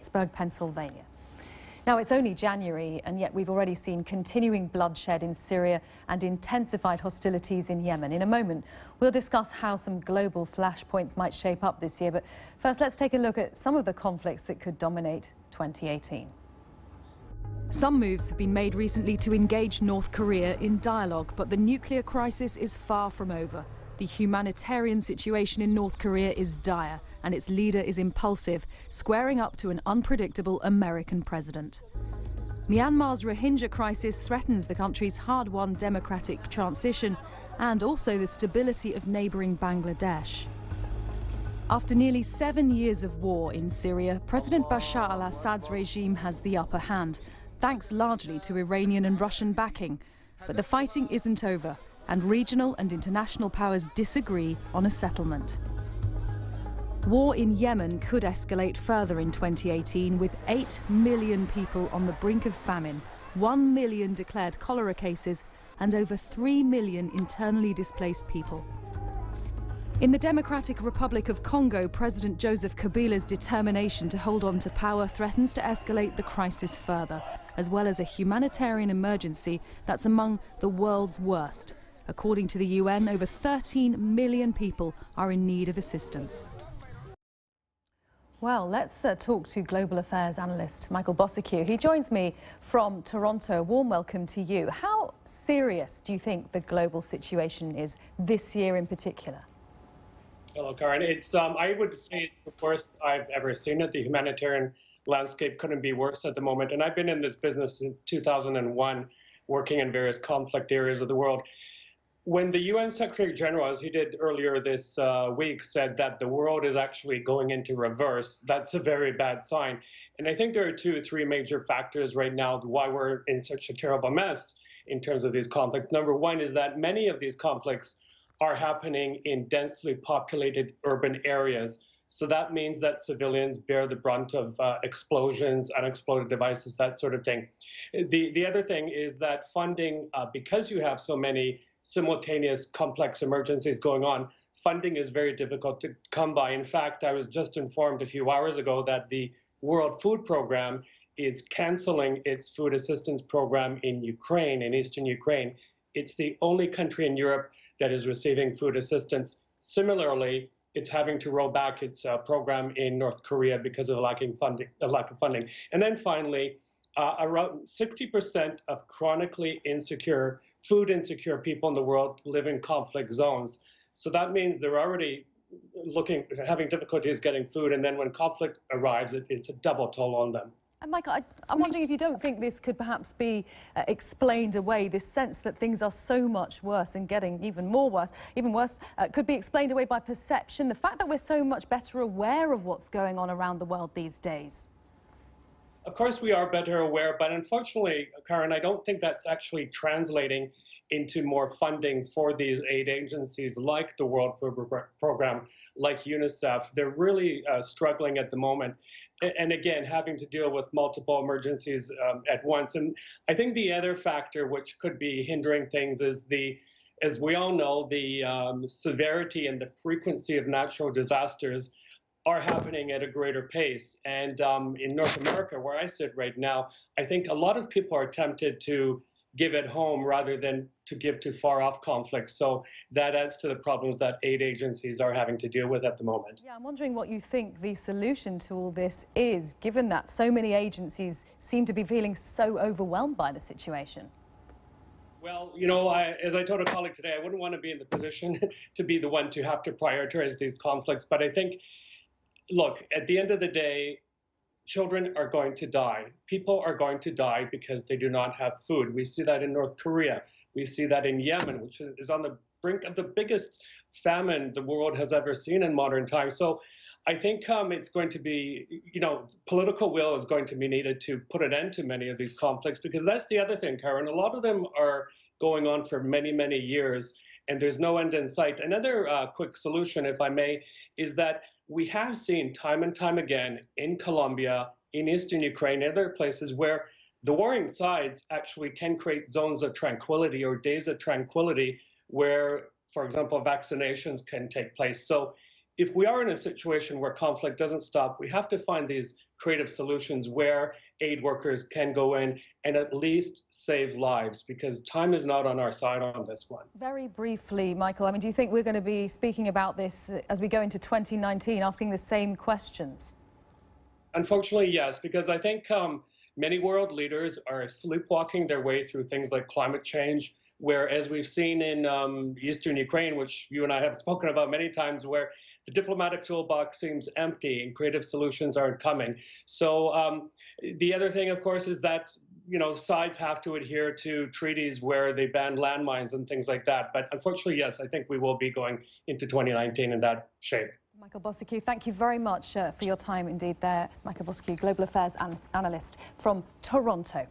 Pittsburgh, Pennsylvania. Now, it's only January, and yet we've already seen continuing bloodshed in Syria and intensified hostilities in Yemen. In a moment, we'll discuss how some global flashpoints might shape up this year. But first, let's take a look at some of the conflicts that could dominate 2018. Some moves have been made recently to engage North Korea in dialogue, but the nuclear crisis is far from over. The humanitarian situation in North Korea is dire, and its leader is impulsive, squaring up to an unpredictable American president. Myanmar's Rohingya crisis threatens the country's hard-won democratic transition and also the stability of neighbouring Bangladesh. After nearly 7 years of war in Syria, President Bashar al-Assad's regime has the upper hand, thanks largely to Iranian and Russian backing. But the fighting isn't over, and regional and international powers disagree on a settlement. War in Yemen could escalate further in 2018, with 8 million people on the brink of famine, 1 million declared cholera cases, and over 3 million internally displaced people. In the Democratic Republic of Congo, President Joseph Kabila's determination to hold on to power threatens to escalate the crisis further, as well as a humanitarian emergency that's among the world's worst. According to the UN, over 13 million people are in need of assistance. Well, let's talk to global affairs analyst Michael Bociurkiw. He joins me from Toronto. A warm welcome to you. How serious do you think the global situation is this year in particular? Hello, Karin. I would say it's the worst I've ever seen it. The humanitarian landscape couldn't be worse at the moment. And I've been in this business since 2001, working in various conflict areas of the world. When the UN Secretary General, as he did earlier this week, said that the world is actually going into reverse, that's a very bad sign. And I think there are 2 or 3 major factors right now why we're in such a terrible mess in terms of these conflicts. Number one is that many of these conflicts are happening in densely populated urban areas. So that means that civilians bear the brunt of explosions, unexploded devices, that sort of thing. The other thing is that funding, because you have so many simultaneous complex emergencies going on, funding is very difficult to come by. In fact, I was just informed a few hours ago that the World Food Program is canceling its food assistance program in Ukraine, in eastern Ukraine. It's the only country in Europe that is receiving food assistance. Similarly, it's having to roll back its program in North Korea because of lack of funding. And then finally, around 60% of chronically insecure, food insecure people in the world live in conflict zones. So that means they're already having difficulties getting food, and then when conflict arrives, it's a double toll on them. And Michael, I'm wondering if you don't think this could perhaps be explained away, this sense that things are so much worse and getting even worse, could be explained away by perception, the fact that we're so much better aware of what's going on around the world these days. Of course we are better aware, but unfortunately, Karin, I don't think that's actually translating into more funding for these aid agencies like the World Food Program, like UNICEF. They're really struggling at the moment. And again, having to deal with multiple emergencies at once. And I think the other factor which could be hindering things is as we all know, the severity and the frequency of natural disasters are happening at a greater pace. And in North America, where I sit right now, I think a lot of people are tempted to give at home rather than to give to far-off conflicts. So that adds to the problems that aid agencies are having to deal with at the moment. Yeah, I'm wondering what you think the solution to all this is, given that so many agencies seem to be feeling so overwhelmed by the situation. Well, you know, as I told a colleague today, I wouldn't want to be in the position to be the one to have to prioritize these conflicts. But I think, look, at the end of the day, children are going to die. People are going to die because they do not have food. We see that in North Korea. We see that in Yemen, which is on the brink of the biggest famine the world has ever seen in modern times. So I think it's going to be, you know, political will is going to be needed to put an end to many of these conflicts, because that's the other thing, Karin. A lot of them are going on for many, many years, and there's no end in sight. Another quick solution, if I may, is that we have seen time and time again in Colombia, in eastern Ukraine, and other places where the warring sides actually can create zones of tranquility or days of tranquility where, for example, vaccinations can take place. So if we are in a situation where conflict doesn't stop, we have to find these creative solutions where aid workers can go in and at least save lives, because time is not on our side on this one. Very briefly, Michael, I mean, do you think we're going to be speaking about this as we go into 2019, asking the same questions? Unfortunately, yes, because I think many world leaders are sleepwalking their way through things like climate change, where, as we've seen in eastern Ukraine, which you and I have spoken about many times, where the diplomatic toolbox seems empty and creative solutions aren't coming. So the other thing, of course, is that sides have to adhere to treaties where they ban landmines and things like that. But unfortunately, yes, I think we will be going into 2019 in that shape. Michael Bociurkiw, thank you very much for your time indeed there. Michael Bociurkiw, Global Affairs Analyst from Toronto.